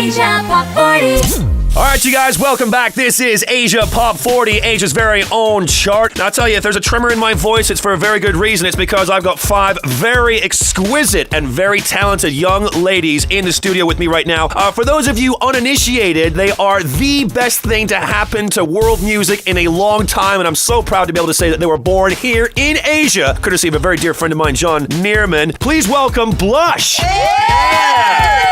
Asia Pop 40. All right, you guys, welcome back. This is Asia Pop 40, Asia's very own chart. Now, I'll tell you, if there's a tremor in my voice, it's for a very good reason. It's because I've got 5 very exquisite and very talented young ladies in the studio with me right now. For those of you uninitiated, they are the best thing to happen to world music in a long time, and I'm so proud to be able to say that they were born here in Asia, courtesy of a very dear friend of mine, John Neerman. Please welcome Blush. Yeah!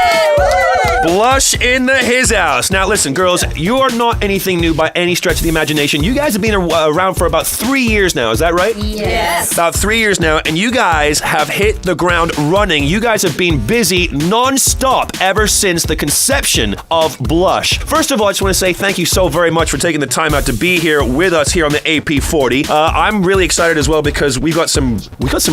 Blush in the his house. Now, listen, girls, you are not anything new by any stretch of the imagination. You guys have been around for about 3 years now. Is that right? Yes. About 3 years now, and you guys have hit the ground running. You guys have been busy non-stop ever since the conception of Blush. First of all, I just want to say thank you so very much for taking the time out to be here with us here on the AP40. I'm really excited as well because we got some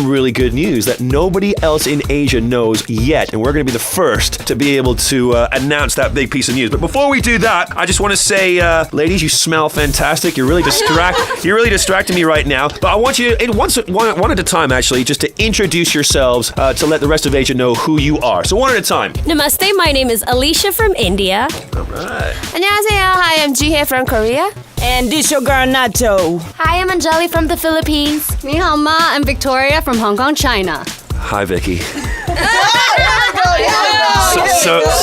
really good news that nobody else in Asia knows yet, and we're going to be the first to be able to announce that big piece of news. But before we do that, I just want to say, ladies, you smell fantastic. You're really distracting me right now. But I want you, one at a time, actually, just to introduce yourselves to let the rest of Asia know who you are. So one at a time. Namaste, my name is Alicia from India. All right. 안녕하세요. Hi, I'm Jihae from Korea. And this your girl Nato. Hi, I'm Anjali from the Philippines. Ni hao ma, I'm Victoria from Hong Kong, China. Hi, Vicky.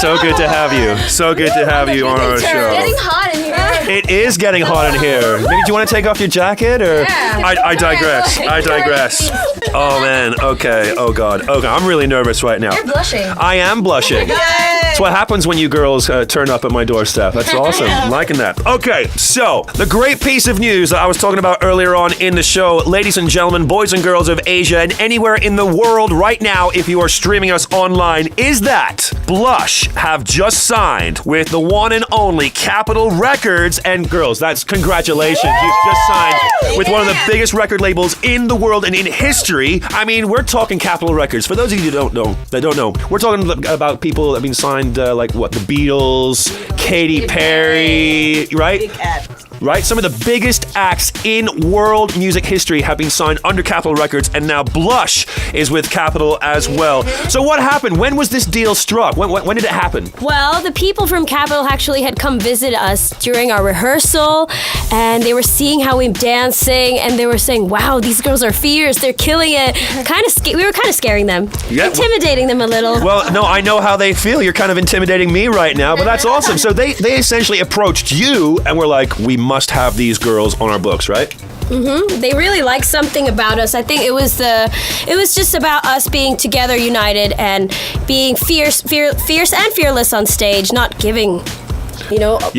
So good to have you. So good to have you on our show. Getting hot in here. It is getting hot in here. Maybe do you want to take off your jacket or? Yeah. I digress. Oh man. Okay. Oh god. Okay. I'm really nervous right now. You're blushing. I am blushing. That's what happens when you girls turn up at my doorstep. That's awesome. I'm liking that. Okay. So the great piece of news that I was talking about earlier on in the show, ladies and gentlemen, boys and girls of Asia, and anywhere in the world right now, if you are streaming us online, is that Blush have just signed with the one and only Capitol Records. And girls, that's congratulations. You've just signed with one of the biggest record labels in the world and in history. I mean, we're talking Capitol Records. For those of you who don't know, we're talking about people that have been signed like what? The Beatles, Katy Perry, right? Right? Some of the biggest acts in world music history have been signed under Capitol Records, and now Blush is with Capitol as well. So what happened? When was this deal struck? When did it happen? Well, the people from Capitol actually had come visit us during our rehearsal, and they were seeing how we dancing, and they were saying, wow, these girls are fierce, they're killing it. We were kind of scaring them, intimidating them a little. Well, no, I know how they feel. You're kind of intimidating me right now, but that's awesome. So they essentially approached you and were like, we must have these girls on our books, right? Mm-hmm. They really liked something about us. I think it was just about us being together, united, and being fierce and fearless on stage, not giving. Not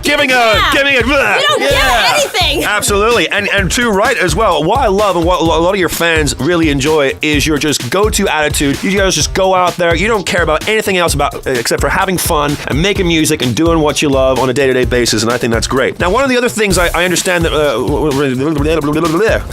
giving it. We don't give anything. Absolutely, and too right as well. What I love and what a lot of your fans really enjoy is your just go-to attitude. You guys just go out there. You don't care about anything else except for having fun and making music and doing what you love on a day-to-day basis, and I think that's great. Now, one of the other things I understand that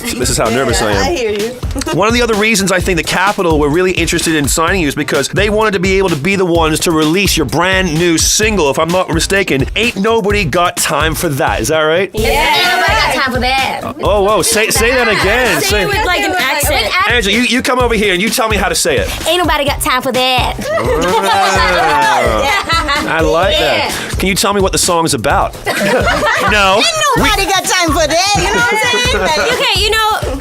this is how nervous I am. I hear you. One of the other reasons I think the Capitol were really interested in signing you is because they wanted to be able to be the ones to release your brand new single. If I'm not mistaken, Ain't Nobody Got Time for That. Is that right? Yeah. Ain't nobody got time for that. Oh, whoa. Say that again. Say it with like an accent. Angela, you come over here and you tell me how to say it. Ain't nobody got time for that. I like that. Can you tell me what the song is about? No. Ain't nobody got time for that. You know what I'm saying? Okay,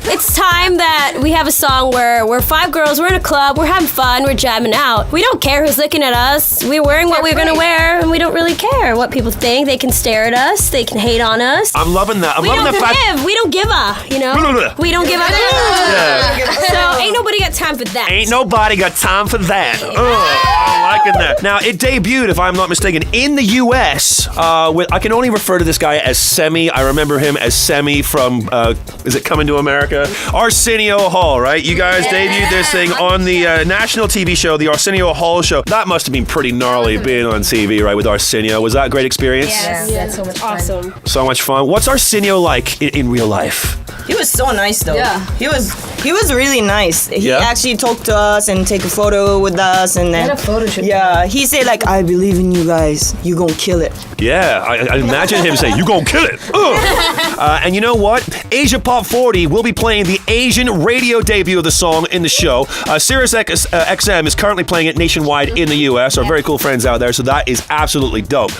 it's time that we have a song where we're 5 girls, we're in a club, we're having fun, we're jamming out. We don't care who's looking at us. We're wearing what we're gonna wear, and we don't really care what people think. They can stare at us, they can hate on us. I'm loving that. We don't give a, We don't give a. So ain't nobody got time for that. Ain't nobody got time for that. I'm liking that. Now, it debuted, if I'm not mistaken, in the U.S. I can only refer to this guy as Semi. I remember him as Semi from, is it Coming to America? Arsenio Hall, right? You guys debuted this thing on the national TV show, the Arsenio Hall Show. That must have been pretty gnarly being on TV, right, with Arsenio. Was that a great experience? Yes. Yeah, so much fun. Awesome. So much fun. What's Arsenio like in real life? He was so nice though. Yeah. He was really nice. He actually talked to us and take a photo with us, and then Had a photo shoot. Yeah, he said like, I believe in you guys, you gonna kill it. Yeah, I imagine him saying, "You gonna kill it." And you know what? Asia Pop 40 will be playing the Asian radio debut of the song in the show. Sirius XM is currently playing it nationwide in the U.S. Our very cool friends out there, so that is absolutely dope.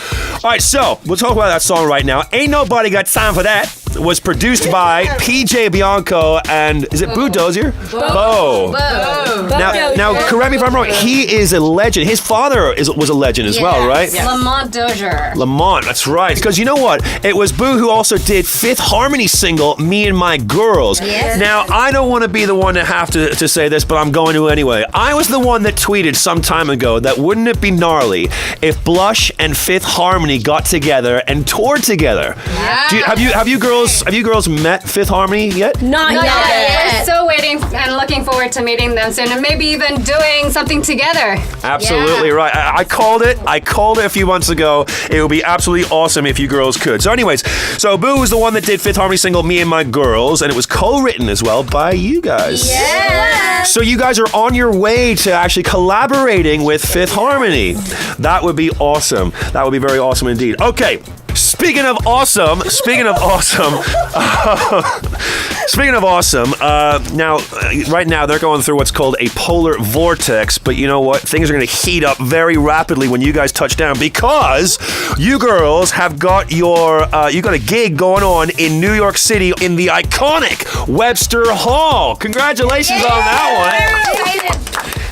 All right, so we'll talk about that song right now. Ain't Nobody Got Time for That was produced by PJ Bianco and, is it Boo Dozier? Bo. Now, correct me if I'm wrong, he is a legend. His father was a legend as well, right? Lamont Dozier. Lamont, that's right. Because you know what? It was Boo who also did Fifth Harmony single, Me and My Girls. Yes. Now, I don't want to be the one to have to say this, but I'm going to anyway. I was the one that tweeted some time ago that wouldn't it be gnarly if Blush and Fifth Harmony got together and toured together? Yeah. Have you girls met Fifth Harmony yet? Not yet. We're so waiting and looking forward to meeting them soon and maybe even doing something together. Absolutely right. I called it. I called it a few months ago. It would be absolutely awesome if you girls could. So anyways, so Boo was the one that did Fifth Harmony single Me and My Girls, and it was co-written as well by you guys. Yeah. So you guys are on your way to actually collaborating with Fifth Harmony. That would be awesome. That would be very awesome indeed. Okay. Speaking of awesome, now, right now they're going through what's called a polar vortex, but you know what? Things are going to heat up very rapidly when you guys touch down because you girls have got you got a gig going on in New York City in the iconic Webster Hall. Congratulations on that one.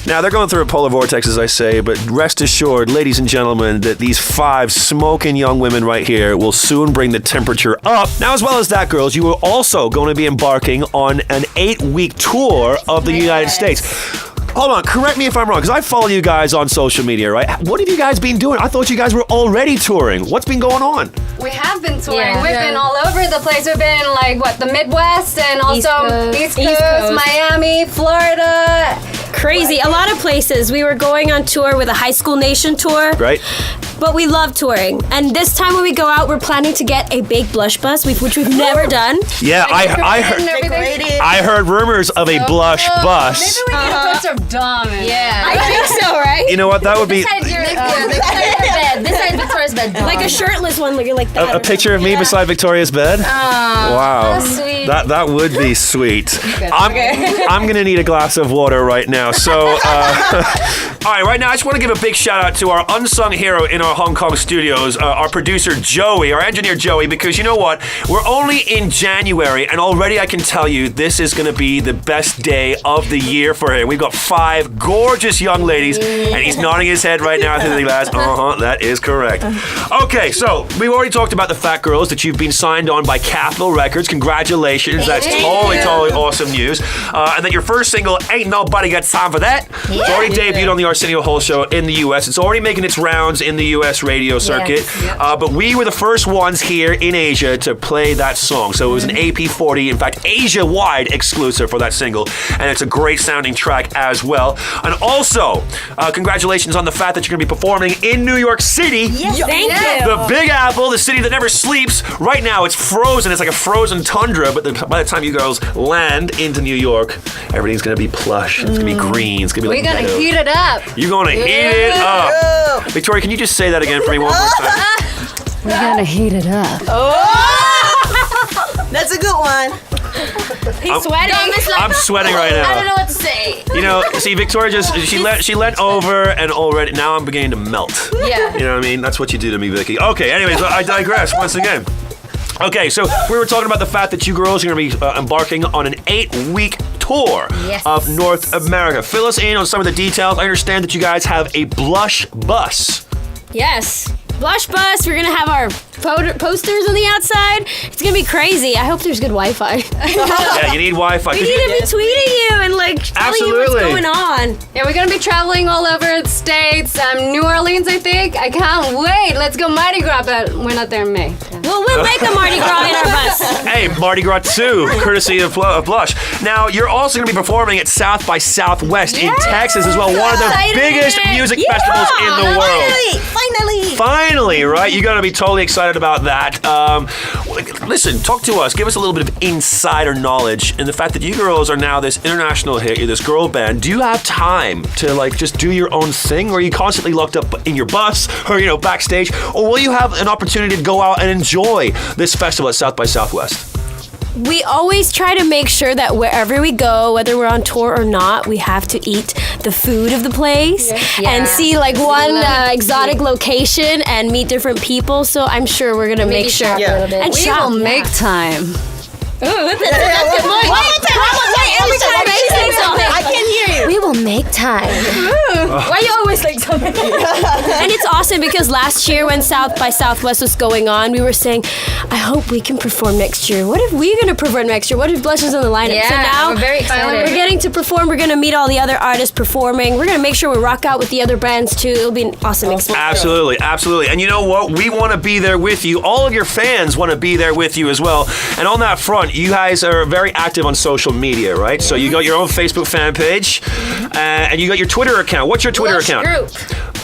Now, they're going through a polar vortex, as I say, but rest assured, ladies and gentlemen, that these 5 smoking young women right here will soon bring the temperature up. Now, as well as that, girls, you are also going to be embarking on an 8-week tour of the United States. Hold on, correct me if I'm wrong, because I follow you guys on social media, right? What have you guys been doing? I thought you guys were already touring. What's been going on? We have been touring. Yeah. We've been all over the place. We've been the Midwest and also East Coast, Miami, Florida. Crazy. A lot of places. We were going on tour with a High School Nation tour. Right. But we love touring. And this time when we go out, we're planning to get a big blush bus, which we've never done. Yeah, I heard rumors of a blush bus. Maybe we need a picture of Dom. Yeah. I think so, right? You know what? That would be This side Victoria's bed. Like a shirtless one, like that. a picture of me beside Victoria's bed. Wow, sweet. that would be sweet. I'm gonna need a glass of water right now. So, all right, right now I just want to give a big shout out to our unsung hero in our Hong Kong studios, our producer Joey, our engineer Joey, because you know what? We're only in January, and already I can tell you this is gonna be the best day of the year for him. We've got 5 gorgeous young ladies, and he's nodding his head right now through the glass. That is correct. Okay, so we've already talked about the fact, girls, that you've been signed on by Capitol Records. Congratulations. That's totally awesome news. And that your first single, Ain't Nobody Got Time for That, it's already debuted on the Arsenio Hall show in the U.S. It's already making its rounds in the U.S. radio circuit. But we were the first ones here in Asia to play that song. So it was an AP40, in fact, Asia-wide exclusive for that single. And it's a great sounding track as well. And also, congratulations on the fact that you're going to be performing in New York City. Thank you. The Big Apple, the city that never sleeps. Right now, it's frozen. It's like a frozen tundra. But by the time you girls land into New York, everything's going to be plush. It's going to be green. It's going to be We're going to heat it up. You're going to heat it up. Victoria, can you just say that again for me one more time? We're going to heat it up. That's a good one. He's sweating. I'm sweating right now. I don't know what to say. You know, see, Victoria she leant over and already now I'm beginning to melt. Yeah. You know what I mean? That's what you do to me, Vicky. Okay, anyways, I digress once again. Okay, so we were talking about the fact that you girls are going to be embarking on an 8-week tour of North America. Fill us in on some of the details. I understand that you guys have a blush bus. Yes. Blush bus. We're gonna have our posters on the outside. It's gonna be crazy. I hope there's good Wi-Fi. Yeah, you need Wi-Fi. We need to be tweeting you and telling you what's going on. Yeah, we're gonna be traveling all over the States. New Orleans, I think. I can't wait. Let's go Mardi Gras, but we're not there in May. Well, we'll make a Mardi Gras in our bus. Hey, Mardi Gras 2, courtesy of Blush. Now, you're also going to be performing at South by Southwest in Texas as well, one of the biggest music festivals in the world. Finally. Finally, right? You're going to be totally excited about that. listen, talk to us. Give us a little bit of insider knowledge in the fact that you girls are now this international hit. You're this girl band. Do you have time to like just do your own thing, or are you constantly locked up in your bus or backstage, or will you have an opportunity to go out and enjoy this festival at South by Southwest? We always try to make sure that wherever we go, whether we're on tour or not, we have to eat the food of the place and see like one exotic location and meet different people. So I'm sure we're gonna make sure. A little bit. And We shop. will make time. Every time I say something, I can hear you. we will make time. Why you always like something? And it's awesome because last year when South by Southwest was going on, we were saying, I hope we can perform next year. What if we're going to perform next year? What if Blush is in the lineup? Yeah, so now we're very excited. We're getting to perform. We're going to meet all the other artists performing. We're going to make sure we rock out with the other bands too. It'll be an awesome experience. Absolutely, absolutely. And you know what? We want to be there with you. All of your fans want to be there with you as well. And on that front, you guys are very active on social media, right? So you got your own Facebook fan page, and you got your Twitter account. What's your Twitter account? Group.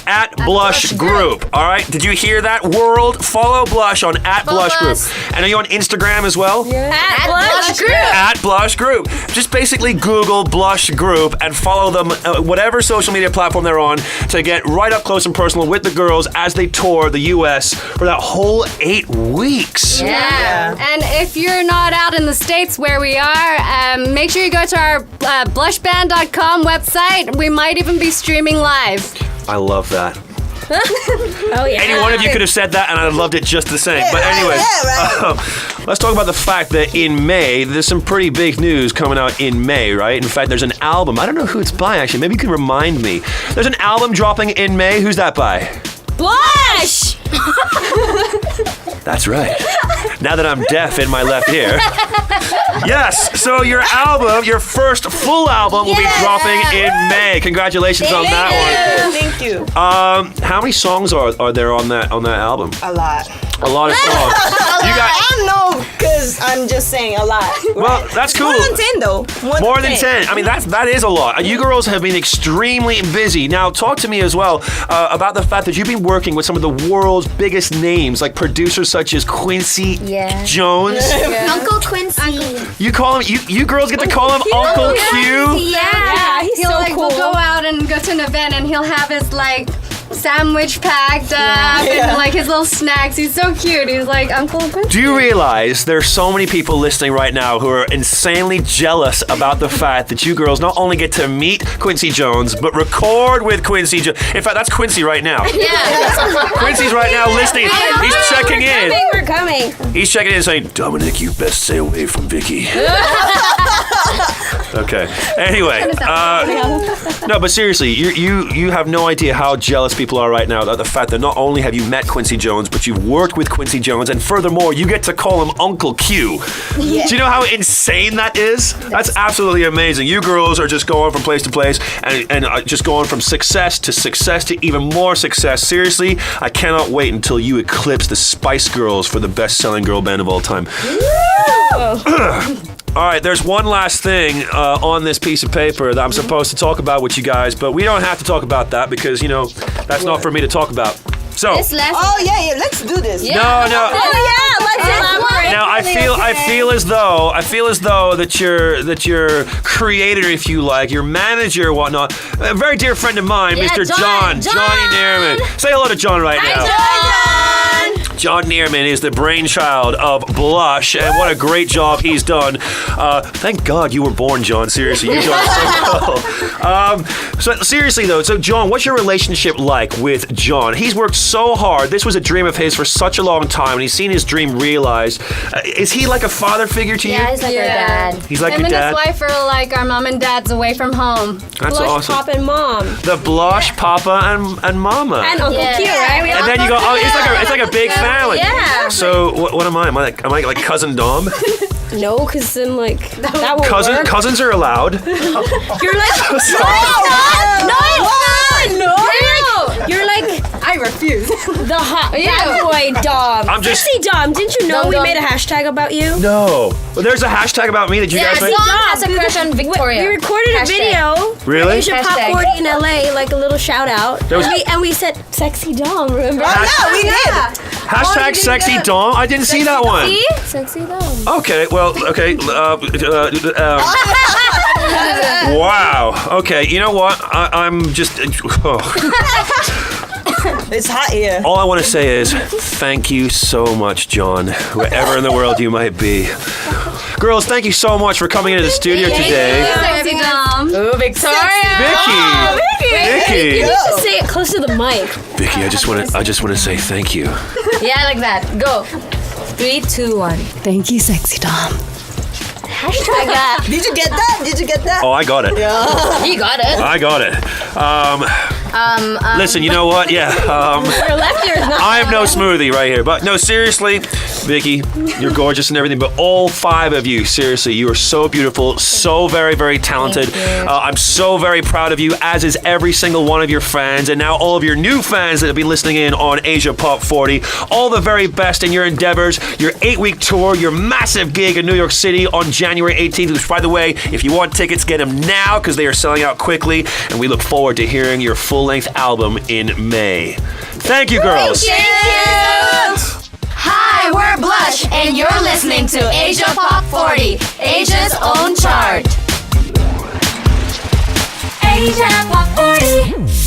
At Blush Group. All right. Did you hear that, world? Follow Blush on at Blush Group. us. And are you on Instagram as well? At Blush Group. At Blush Group. Just basically Google Blush Group and follow them, whatever social media platform they're on, to get right up close and personal with the girls as they tour the U.S. for that whole 8 weeks. Yeah. And if you're not out in the States where we are, make sure you go to our blushband.com website. We might even be streaming live. I love that. Oh, yeah. Any one of you could have said that, and I'd loved it just the same. But anyway, let's talk about the fact that in May, there's some pretty big news coming out in May, right? In fact, there's an album. I don't know who it's by, actually. Maybe you can remind me. There's an album dropping in May. Who's that by? Blush! That's right. Now that I'm deaf in my left ear. Yes, so your album, your first full album will be dropping in May. Congratulations on that Thank you. one. How many songs are there on that album? A lot. A lot of songs. You got I know, because I'm just saying a lot. well, that's cool. More than 10, though. More than 10. I mean, that is a lot. You girls have been extremely busy. Now, talk to me as well about the fact that you've been working with some of the world's biggest names, like producers such as Quincy Jones. Uncle Quincy. You call him. You girls get to call him Uncle Q. Yeah, he's He'll so we'll cool. go out and go to an event and he'll have his like sandwich packed up and like his little snacks. He's so cute. He's like Uncle Quincy. Do you realize there's so many people listening right now who are insanely jealous about the fact that you girls not only get to meet Quincy Jones, but record with Quincy Jones? In fact, that's Quincy right now. Yeah. Quincy's right now listening. He's checking in. We're coming. He's checking in saying, Dominic, you best stay away from Vicky. Okay. Anyway, no, but seriously, you have no idea how jealous people are right now about the fact that not only have you met Quincy Jones, but you've worked with Quincy Jones, and furthermore, you get to call him Uncle Q. Do you know how insane that is? That's absolutely amazing. You girls are just going from place to place and just going from success to even more success. Seriously, I cannot wait until you eclipse the Spice Girls for the best-selling girl band of all time. All right, there's one last thing on this piece of paper that I'm supposed to talk about with you guys, but we don't have to talk about that because, that's not for me to talk about. So, This last Oh, yeah, let's do this. no. Oh, yeah, let's elaborate. Now I feel as though that your creator, if you like, your manager, whatnot, a very dear friend of mine, Yeah, Mr. John. Johnny Neerman. Say hello to John right now. John Neerman is the brainchild of Blush, and what a great job he's done. Thank God you were born, John. Seriously, you've done so well. So seriously though, John, what's your relationship like with John? He's worked so hard. This was a dream of his for such a long time, and he's seen his dream realized. Is he like a father figure to you? Yeah, he's like our dad. He's like Him your and dad. his wife are like our mom and dad's away from home. That's Blush, awesome. Pop, and Mom. The Blush, Papa, and Mama. And Uncle Yeah. Q, right? We And all then you go, oh, it's like a big family. Yeah. So what am I? Am I like cousin Dom? No, because then, that won't work. Cousins are allowed. You're like, no, you're like, I refuse. The hot bad boy Dom. I'm just- Sexy Dom. Didn't you know Dom, we Dom. made a hashtag about you? No. Well, there's a hashtag about me that you guys Dom made. has a crush on Victoria. We recorded a Hashtag. video. Really? Asia Pop Hashtag. 40 in LA, like a little shout out. There was- and we said sexy Dom, remember? Oh, yeah, we did. Hashtag sexy Dom. I didn't see that one. Sexy Dom. Okay, well, okay. Wow. Okay, you know what? I'm just. It's hot here. All I want to say is thank you so much, John, wherever in the world you might be. Girls, thank you so much for coming into the studio today. Sexy Dom. Ooh, Victoria. Vicky. You should say it close to the mic. Vicky, I just want to say thank you. Yeah, like that. Go. 3, 2, 1. Thank you, Sexy Dom. Hashtag that. Did you get that? Did you get that? Oh, I got it. You got it. I got it. Listen, you know what? Yeah. Your left ear is not. I'm no smoothie right here. But no, seriously, Vicky, you're gorgeous and everything. But all 5 of you, seriously, you are so beautiful, so very, very talented. I'm so very proud of you, as is every single one of your fans. And now all of your new fans that have been listening in on Asia Pop 40. All the very best in your endeavors, your 8-week tour, your massive gig in New York City on January 18th, which, by the way, if you want tickets, get them now because they are selling out quickly. And we look forward to hearing your full-length album in May. Thank you, girls. Hi, we're Blush, and you're listening to Asia Pop 40, Asia's own chart. Asia Pop 40.